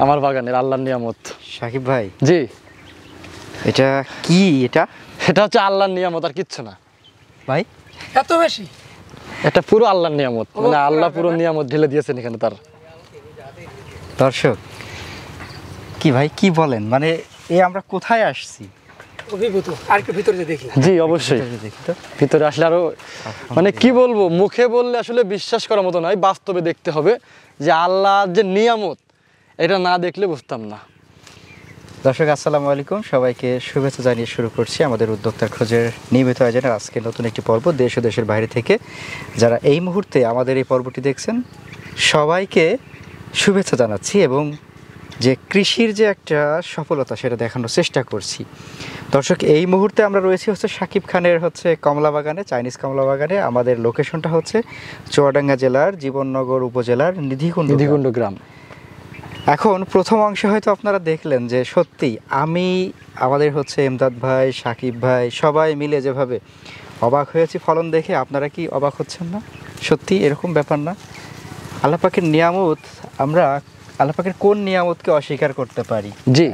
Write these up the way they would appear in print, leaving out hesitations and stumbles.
আমার বাগানের আল্লাহর নিয়ামত। সাকিব ভাই, জি, এটা কি? এটা হচ্ছে আল্লাহর নিয়ামত, আর কিচ্ছু না ভাই। এত বেশি? এটা পুরো আল্লাহর নিয়ামত, মানে আল্লাহ পুরো নিয়ামত ঢেলে দিয়েছেন এখানে তার। দর্শক কি ভাই, কি বলেন? মানে আমরা কোথায় আসছি? অভিভূত। আর একটু ভিতরে দেখি। জি অবশ্যই, দেখি তো। ভিতরে আসলে আরো মানে কি বলবো, মুখে বললে আসলে বিশ্বাস করার মতো নয়, বাস্তবে দেখতে হবে যে আল্লাহর যে নিয়ামত, এটা না দেখলে বুঝতাম না। দর্শক আসসালামু আলাইকুম, সবাইকে শুভেচ্ছা জানিয়ে শুরু করছি আমাদের উদ্যোক্তার খোঁজের নিয়মিত আয়োজনের আজকে নতুন একটি পর্ব দেশ ও দেশের বাইরে থেকে যারা এই মুহূর্তে আমাদের এই পর্বটি দেখছেন সবাইকে শুভেচ্ছা জানাচ্ছি এবং যে কৃষির যে একটা সফলতা সেটা দেখানোর চেষ্টা করছি। দর্শক এই মুহূর্তে আমরা রয়েছি হচ্ছে সাকিব খানের কমলা বাগানে, চাইনিজ কমলা বাগানে। আমাদের লোকেশনটা হচ্ছে চুয়াডাঙ্গা জেলার জীবননগর উপজেলার নিধিকুণ্ড গ্রাম। এখন প্রথম অংশে হয়তো আপনারা দেখলেন যে সত্যি আমাদের এমদাদ ভাই, সাকিব ভাই সবাই মিলে যেভাবে অবাক হয়েছি ফলন দেখে, আপনারা কি অবাক হচ্ছেন না? সত্যি এরকম ব্যাপার না? আল্লাহ পাকের নিয়ামত, আমরা আল্লাহ পাকের কোন নিয়ামতকে অস্বীকার করতে পারি? জি,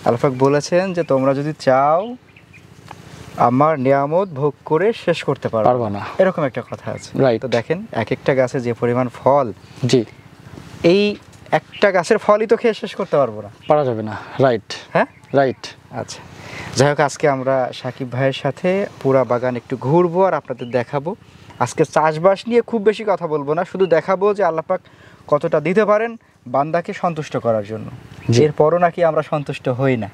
আল্লাহ পাক বলেছেন যে তোমরা যদি চাও আমার নিয়ামত ভোগ করে শেষ করতে পারবে না, এরকম একটা কথা আছে। তো দেখেন এক একটা গাছে যে পরিমাণ ফল, জি, এই একটা গাছের ফলই তো খেয়ে শেষ করতে পারবো না, পারা যাবে না। রাইট, হ্যাঁ রাইট। আচ্ছা, যাই হোক আজকে আমরা সাকিব ভাইয়ের সাথে পুরা বাগান একটু ঘুরবো আর আপনাদের দেখাবো। আজকে চাষবাস নিয়ে খুব বেশি কথা বলবো না, শুধু দেখাবো যে আল্লাহ পাক কতটা দিতে পারেন বান্দাকে সন্তুষ্ট করার জন্য। এরপরও নাকি আমরা সন্তুষ্ট হই না,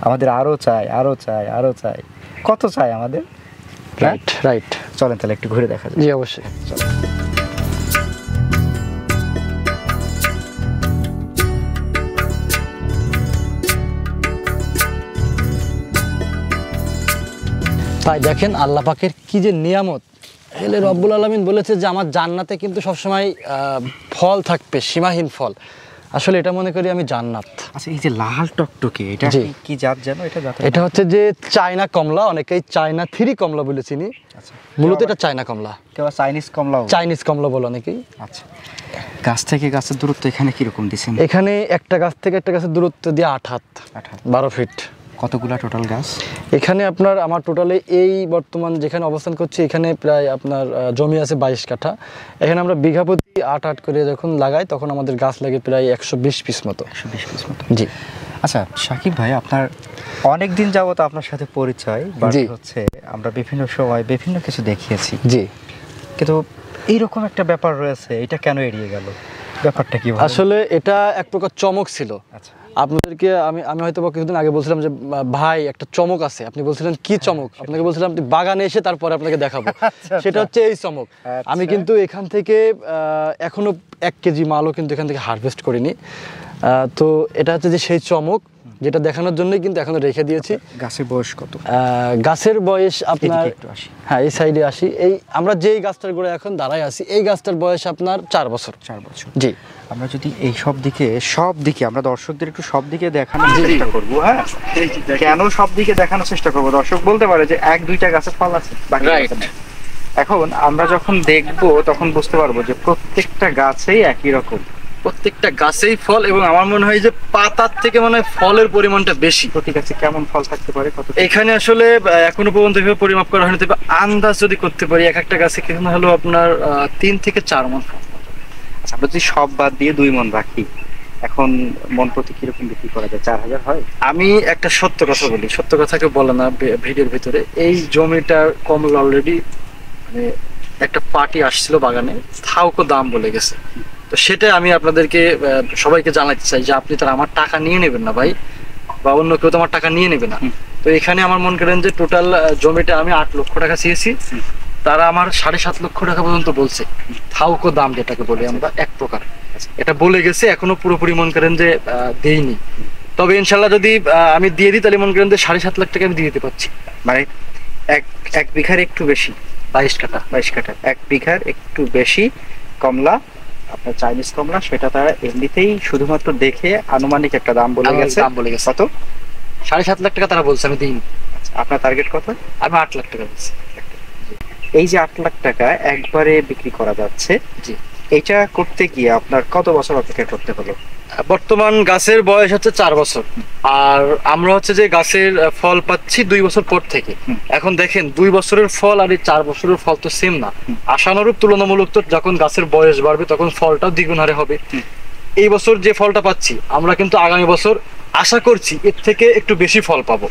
আমাদের আরও চাই, আরও চাই, আরও চাই। কত চাই আমাদের? Right, right. চলেন তাহলে একটু ঘুরে দেখা যায়। জি অবশ্যই, চলেন। তাই দেখেন আল্লাহ পাকের কি যে নিয়ামত। এলে রব্বুল আলামিন বলেছে যে আমার জান্নাতে কিন্তু সবসময় ফল থাকবে, সীমাহীন ফল। আসলে এটা মনে করি আমি জান্নাত। আচ্ছা, এই যে লাল টকটকে এটা কি জাত জানো? এটা হচ্ছে যে চায়না কমলা, অনেকেই চায়না 3 কমলা বলে চিনি। আচ্ছা, মূলত এটা চায়না কমলা, কেউ চাইনিজ কমলা বলে অনেকেই। আচ্ছা, গাছ থেকে গাছের দূরত্ব এখানে কিরকম দিচ্ছেন? এখানে একটা গাছ থেকে একটা গাছের দূরত্ব দিয়ে 8 হাত, 12 ফিট। কতগুলা টোটাল গাছ এখানে? আমার টোটালে এই বর্তমান যেখানে অবস্থান করছি এখানে প্রায় আপনার জমি আছে 22 কাঠা। এখানে আমরা বিঘা প্রতি 8 করে যখন লাগাই তখন আমাদের গাছ লাগে প্রায় 120 পিস মতো। 120 পিস মতো, জি। আচ্ছা সাকিব ভাই, আপনার অনেক দিন যাবত আপনার সাথে পরিচয়, আমরা বিভিন্ন সময় বিভিন্ন কিছু দেখিয়েছি, জি, কিন্তু এইরকম একটা ব্যাপার রয়েছে, এটা কেন এড়িয়ে গেল? ব্যাপারটা কি? আসলে এটা এক প্রকার চমক ছিল। আচ্ছা, আপনাদেরকে আমি হয়তো কিছুদিন আগে বলছিলাম যে ভাই একটা চমক আছে, আপনি বলছিলেন কি চমক? আপনাকে বলছিলাম আপনি বাগানে এসে তারপরে আপনাকে দেখাবো। সেটা হচ্ছে এই চমক। আমি কিন্তু এখান থেকে এখনো 1 কেজি মালও কিন্তু এখান থেকে হারভেস্ট করিনি। তো এটা হচ্ছে যে সেই চমক যেটা দেখানোর জন্যই কিন্তু এখনো রেখে দিয়েছি। গাছের বয়স কত? গাছের বয়স আপনার, হ্যাঁ এই সাইডে আসি, এই আমরা যেই গাছটার গোড়ায় এখন দাঁড়ায় আছি এই গাছটার বয়স আপনার 4 বছর। 4 বছর, জি। আমরা যদি এই সব দিকে আমরা দর্শকদের একটু সব দিকে দেখানোর চেষ্টা করবো। হ্যাঁ, কেন সব দিকে দেখানোর চেষ্টা করবো? দর্শক বলতে পারে যে 1-2টা গাছের ফল আছে, এখন আমরা যখন দেখবো তখন বুঝতে পারবো যে প্রত্যেকটা গাছেই একই রকম, প্রত্যেকটা গাছেই ফল, এবং আমার মনে হয় যে পাতার থেকে মনে হয় ফলের পরিমাণটা বেশি। প্রতি গাছে কেমন ফল থাকতে পারে? কত? এখানে আসলে এখনো পর্যন্ত এভাবে পরিমাপ করা হয়নি, তবে আন্দাজ যদি করতে পারি এক একটা গাছে কেমন হলো আপনার 3 থেকে 4 মণ ফল। আচ্ছা, আমরা যদি সব বাদ দিয়ে 2 মণ রাখি, এখন মন প্রতি কিরকম বিক্রি করা যায়? 4000 হয়? আমি একটা সত্য কথা বলি, সত্য কথা কেউ বলে না ভিডিওর ভিতরে। এই জমিটা কমলা অলরেডি মানে একটা পার্টি আসছিল বাগানে, থাউকো দাম বলে গেছে। তো সেটা আমি আপনাদেরকে সবাইকে জানাতে চাই যে আপনি তার আমার টাকা নিয়ে নেবেন না ভাই, বা অন্য কেউ তো আমার টাকা নিয়ে নেবে না। তো এখানে আমার মনে করেন যে টোটাল জমিটা আমি 8 লক্ষ টাকা চেয়েছি, তারা আমার 7.5 লক্ষ টাকা পর্যন্ত বলছে। থাউকো দাম যেটাকে বলি আমরা এক প্রকার, এটা বলে গেছে। এখনো পুরোপুরি মনে করেন যে দেইনি, তবে ইনশাল্লাহ যদি আমি দিয়ে দিই তাহলে মনে করেন যে 7.5 লাখ টাকা আমি দিয়ে দিতে পারছি। মানে এক বিঘার একটু বেশি, 22 কাঠা, 1 বিঘার একটু বেশি কমলা, আপনার চাইনিজ কমলা, সেটা তারা এমনিতেই শুধুমাত্র দেখে আনুমানিক একটা দাম বলে গেছে। কত? 7.5 লাখ টাকা তারা বলছে, আমি দিইনি। আপনার টার্গেট কত? আমি 8 লাখ টাকা বলছি। এই যে 8 লাখ টাকা একবারে বিক্রি করা যাচ্ছে, জি, এটা করতে গিয়ে আপনার কত বছর অপেক্ষা করতে হলো? বর্তমান গাছের বয়স হচ্ছে 4 বছর, আর আমরা হচ্ছে যে গাছের ফল পাচ্ছি 2 বছর পর থেকে। এখন দেখেন 2 বছরের ফল আর এই 4 বছরের ফল তো সেম না। আশানুরূপ তুলনামূলক তো যখন গাছের বয়স বাড়বে তখন ফলটাও দ্বিগুণ হারে হবে। এই বছর যে ফলটা পাচ্ছি আমরা কিন্তু আগামী বছর আশা করছি এর থেকে একটু বেশি ফল পাবো,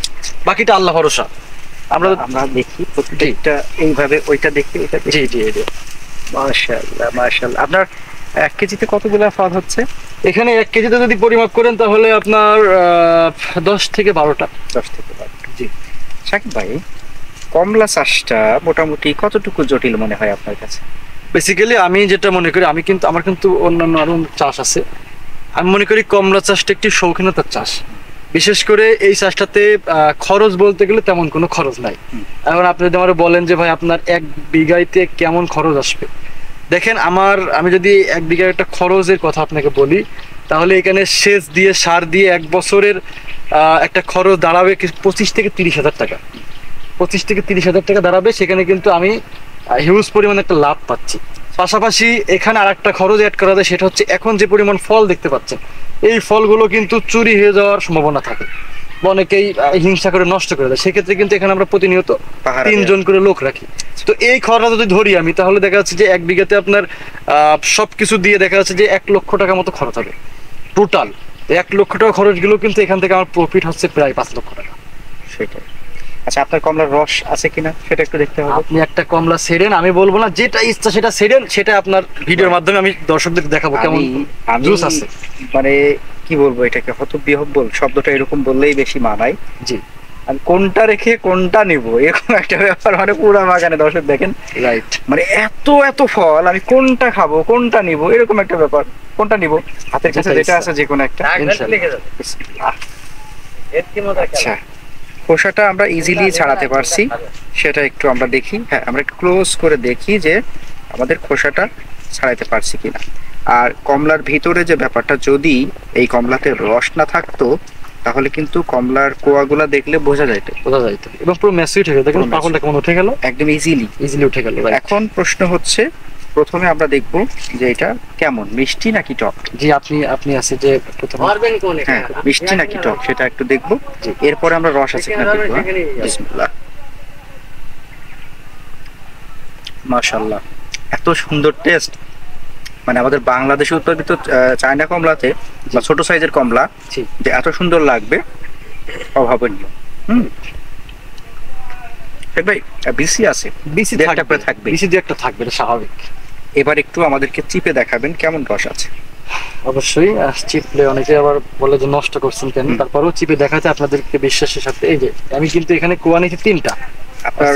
বাকিটা আল্লাহ ভরসা। আমরা দেখি প্রত্যেকটা এইভাবে, ওইটা দেখি, এটা জি জি জি। মাশাআল্লাহ মাশাআল্লাহ। আপনার 1 কেজিতে কতগুলো ফল হচ্ছে? এখানে 1 কেজিতে যদি পরিমাপ করেন তাহলে আপনার 10 থেকে 12টা। 10 থেকে 12টা। জি শাকিব ভাই, কমলা চাষটা মোটামুটি কতটুকু জটিল মনে হয় আপনার কাছে? বেসিক্যালি আমি যেটা মনে করি, আমার কিন্তু অন্যান্য আরো চাষ আছে, আমি মনে করি কমলা চাষটা একটি শৌখিনতার চাষ। বিশেষ করে এই চাষটাতে খরচ বলতে গেলে তেমন কোনো খরচ নাই। এখন আপনি যদি আমার বলেন যে ভাই আপনার 1 বিঘাইতে কেমন খরচ আসবে, দেখেন আমি যদি 1 বিঘার একটা খরচের কথা আপনাকে বলি, তাহলে এখানে সেচ দিয়ে সার দিয়ে 1 বছরের একটা খরচ দাঁড়াবে 25 থেকে 30 হাজার টাকা। 25 থেকে 30 হাজার টাকা দাঁড়াবে। সেখানে কিন্তু আমি হিউজ পরিমাণে একটা লাভ পাচ্ছি। পাশাপাশি এখানে আর একটা খরচ অ্যাড করা যায়, সেটা হচ্ছে এখন যে পরিমাণ ফল দেখতে পাচ্ছেন, এই ফলগুলো কিন্তু চুরি হয়ে যাওয়ার সম্ভাবনা থাকে, অনেকেই হিংসা করে নষ্ট করে দেয়। সেক্ষেত্রে কিন্তু এখানে আমরা প্রতিনিয়ত 3 জন করে লোক রাখি। তো এই খরচ যদি ধরি আমি, তাহলে দেখা যাচ্ছে যে 1 বিঘাতে আপনার সবকিছু দিয়ে দেখা যাচ্ছে যে 1 লক্ষ টাকা মতো খরচ হবে টোটাল। 1 লক্ষ টাকা খরচগুলো কিন্তু এখান থেকে আমার প্রফিট হচ্ছে প্রায় 5 লক্ষ টাকা। সেটাই। আচ্ছা, আপনার কমলার রস আছে কিনা সেটা একটু দেখতে হবে। আপনি একটা কমলা সেরেন, আমি বলবো না, যেটা ইচ্ছা সেটা সেরেন, সেটা আপনার ভিডিওর মাধ্যমে আমি দর্শকদের দেখাবো কেমন জুস আছে। মানে কি বলবো, এটাকে হতবিহ্বল শব্দটা এরকম বললেই বেশি মানায়। জি, আমি কোনটা রেখে কোনটা নিব এরকম একটা ব্যাপার, মানে পুরো বাগানে দর্শক দেখেন, রাইট, মানে এত এত ফল, আমি কোনটা খাবো কোনটা নিব এরকম একটা ব্যাপার। কোনটা নিব, হাতের কাছে যেটা আছে যে কোনো একটা। আচ্ছা, খোসাটা আমরা ইজিলি ছাড়াতে পারছি, সেটা একটু আমরা দেখি। হ্যাঁ, আমরা একটু ক্লোজ করে দেখি যে আমাদের খোসাটা ছাড়াইতে পারছি কিনা। আর কমলার ভিতরে যে ব্যাপারটা, যদি এই কমলাতে রস না থাকতো তাহলে কিন্তু কমলার কোয়াগুলা দেখলে বোঝা যাইতো। এবং পুরো মেসি উঠে গেল, দেখুন পাকলটা কেমন উঠে গেল, একদম ইজিলি উঠে গেল। এখন প্রশ্ন হচ্ছে, প্রথমে আমরা দেখবো যে এটা কেমন, মিষ্টি নাকি টক। জি, আপনি আছে যে প্রথমে হ্যাঁ, মিষ্টি নাকি টক সেটা একটু দেখবো। এরপরে আমরা রস আছে কিনা দেখবো। বিসমিল্লাহ। মাশাআল্লাহ, এত সুন্দর টেস্ট। মানে আমাদের বাংলাদেশে উৎপাদিত চায়না কমলাতে বা ছোট সাইজের কমলা যে এত সুন্দর লাগবে অভাবনীয়। ভাই, বিসি আছে, বিসি থাকবে, বিসি দিয়ে একটা থাকবে, এটা স্বাভাবিক। এবার একটু আমাদেরকে চিপে দেখাবেন কেমন রস আছে। অবশ্যই চিপলে অনেকে আবার বলে যে নষ্ট করছেন কেন, তারপরেও চিপে দেখাতে আপনাদেরকে বিশ্বাসের সাথে। এই যে আমি কিন্তু এখানে কোয়া নিয়েছি 3টা, আপনার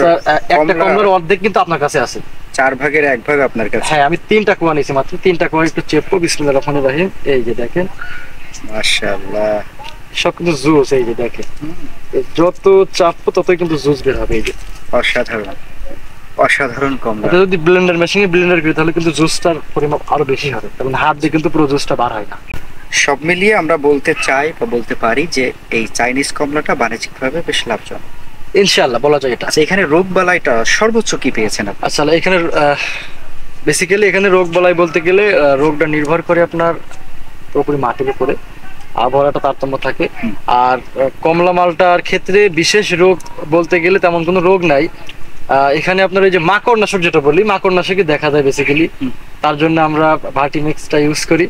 একটা কমলার অর্ধেক কিন্তু আপনার কাছে আছে, 4 ভাগের 1 ভাগ আপনার কাছে। হ্যাঁ, আমি 3টা কোয়া নিয়েছি মাত্র। 3টা কোয়া একটু চেপবো। বিসমিল্লাহির রহমানির রহিম। এই যে দেখেন, মাশাআল্লাহ, সব কিন্তু জুস। এই যে দেখেন, যত চাপবো ততই কিন্তু জুস বের হবে। এই যে অসাধারণ অসাধারণ কমলা। এটা যদি ব্লেন্ডার মেশিনে ব্লেন্ডার করি তাহলে কিন্তু জুসটার পরিমাণ আরো বেশি হবে, কারণ হাত দিয়ে কিন্তু পুরো জুসটা বার হয় না। সব মিলিয়ে আমরা বলতে চাই বা বলতে পারি যে এই চাইনিজ কমলাটা বাণিজ্যিকভাবে বেশ লাভজনক, ইনশাআল্লাহ বলা যায় এটা। আচ্ছা, এখানে রোগ বালাইটা সর্বোচ্চ কি পেয়েছেন আপনি? আচ্ছা, এখানে বেসিক্যালি এখানে রোগ বালাই বলতে গেলে রোগটা নির্ভর করে আপনার পুরোপুরি মাটির উপরে, আবহাওয়াটা তারতম্য থাকে। আর কমলা মালটার ক্ষেত্রে বিশেষ রোগ বলতে গেলে তেমন কোনো রোগ নাই। এখানে আপনার ওই যে মাকড়নাশক যেটা বলি, মাকড়নাশকই দেখা যায় বেসিক্যালি, তার জন্য আমরা ভার্টিমেক্সটা ইউজ করি।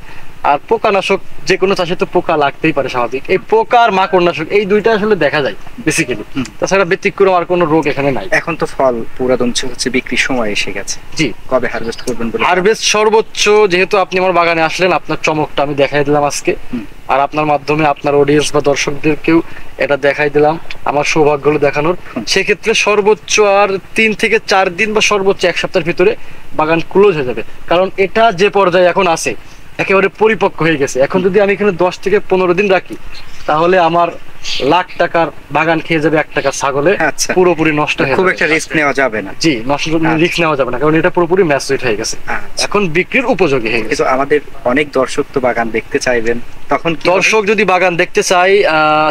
আর পোকানাশক, যে কোনো চাষে তো পোকা লাগতেই পারে স্বাভাবিক, এই পোকা আর মাকড়নাশক এই দুইটা আসলে দেখা যায় বেসিক্যালি, তাছাড়া ব্যতিক্রম আর কোনো রোগ এখানে নাই। এখন তো ফল পুরাদন হচ্ছে, বিক্রির সময় এসে গেছে। জি, কবে হারভেস্ট করবেন বলে? হারভেস্ট সর্বোচ্চ, যেহেতু আপনি আমার বাগানে আসলেন, আপনার চমকটা আমি দেখাই দিলাম আজকে, আর আপনার মাধ্যমে আপনার অডিয়েন্স বা দর্শকদেরকেও এটা দেখাই দিলাম, আমার সৌভাগ্য হলো দেখানোর। সেক্ষেত্রে সর্বোচ্চ আর 3 থেকে 4 দিন বা সর্বোচ্চ 1 সপ্তাহের ভিতরে বাগান ক্লোজ হয়ে যাবে, কারণ এটা যে পর্যায়ে এখন আছে একেবারে পরিপক্ক হয়ে গেছে। এখন যদি আমি এখানে 10 থেকে 15 দিন রাখি তাহলে আমার লাখ টাকার বাগান খেয়ে যাবে 1 টাকার ছাগলে, পুরোপুরি নষ্ট হয়ে যাবে। খুব একটা রিস্ক নেওয়া যাবে না। জি, রিস্ক নেওয়া যাবে না, কারণ এটা পুরোপুরি ম্যাচুইট হয়ে গেছে, এখন বিক্রির উপযোগী হয়ে গেছে। আমাদের অনেক দর্শক তো বাগান দেখতে চাইবেন, তখন দর্শক যদি বাগান দেখতে চাই,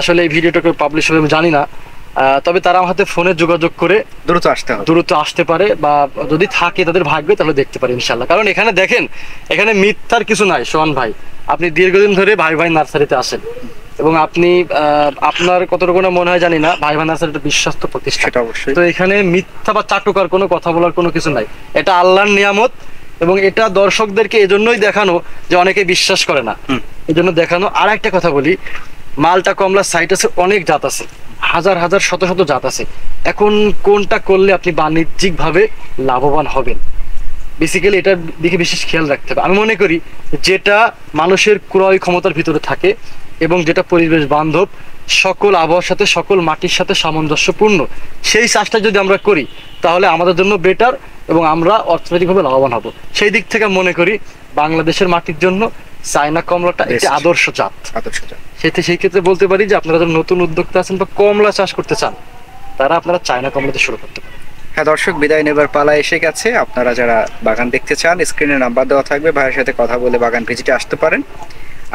আসলে এই ভিডিওটাকে পাবলিশ হবে আমি জানি না, তবে তারা আমার হাতে ফোনে যোগাযোগ করে দ্রুত আসতে হবে। দ্রুত আসতে পারে, বা যদি থাকে তাদের ভাগ্যে তাহলে দেখতে পারে ইনশাল্লাহ। কারণ এখানে দেখেন, এখানে মিথ্যার কিছু নাই সোহান ভাই। আপনি দীর্ঘদিন ধরে ভাই ভাই নার্সারিতে আসেন এবং আপনি আপনার কতটুকু না মনে হয় জানি না, ভাই ভাই নার্সারি একটা বিশ্বস্ত প্রতিষ্ঠান। সেটা অবশ্যই। তো এখানে মিথ্যা বা চাটুকার কোনো কথা বলার কোনো কিছু নাই। এটা আল্লাহর নিয়ামত, এবং এটা দর্শকদেরকে এজন্যই দেখানো যে অনেকে বিশ্বাস করে না, এই জন্য দেখানো। আর একটা কথা বলি, মালটা কমলা সাইট আছে, অনেক জাত আছে, হাজার হাজার শত শত জাত আছে। এখন কোনটা করলে আপনি বাণিজ্যিক ভাবে লাভবান হবেন, বেসিক্যালি এটার দিকে বিশেষ খেয়াল রাখতে হবে। আমি মনে করি যেটা মানুষের ক্রয় ক্ষমতার ভিতরে থাকে এবং যেটা পরিবেশ বান্ধব, সকল আবহাওয়ার সাথে সকল মাটির সাথে সামঞ্জস্যপূর্ণ, সেই চাষটা যদি আমরা করি তাহলে আমাদের জন্য বেটার এবং আমরা অর্থনৈতিকভাবে লাভবান হব। সেই দিক থেকে মনে করি বাংলাদেশের মাটির জন্য চায়না কমলাটা একটি আদর্শ জাত। সেই ক্ষেত্রে বলতে পারি যে আপনারা যারা নতুন উদ্যোক্তা আছেন বা কমলা চাষ করতে চান, তারা আপনারা চায়না কমলাতে শুরু করতে পারেন। হ্যাঁ দর্শক, বিদায় নেবার পালা এসে গেছে। আপনারা যারা বাগান দেখতে চান, স্ক্রিনে নাম্বার দেওয়া থাকবে, ভাইয়ের সাথে কথা বলে বাগান ভিজিটে আসতে পারেন।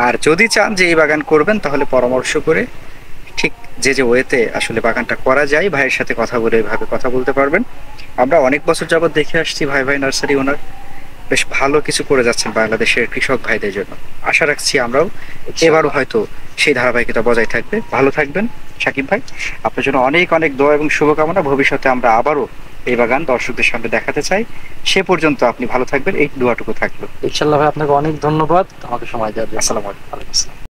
আর যদি চান যে এই বাগান করবেন, তাহলে পরামর্শ করে ঠিক যে ওয়েতে আসলে বাগানটা করা যায়, ভাইয়ের সাথে কথা বলে এভাবে কথা বলতে পারবেন। আমরা অনেক বছর যাবত দেখে আসছি ভাই ভাই নার্সারি ওনার বেশ ভালো কিছু করে যাচ্ছেন বাংলাদেশের কৃষক ভাইদের জন্য। আশা রাখছি আমরাও এবারও হয়তো সেই ধারাবাহিকতা বজায় থাকবে। ভালো থাকবেন সাকিব ভাই, আপনার জন্য অনেক অনেক দোয়া এবং শুভকামনা। ভবিষ্যতে আমরা আবারও এই বাগান দর্শকদের সামনে দেখাতে চাই। সে পর্যন্ত আপনি ভালো থাকবেন, এই দোয়াটুকু থাকলো। ইনশাআল্লাহ ভাই, আপনাকে অনেক ধন্যবাদ আমাকে সময় দেওয়ার জন্য। আসসালামু আলাইকুম। ওয়ালাইকুম আসসালাম।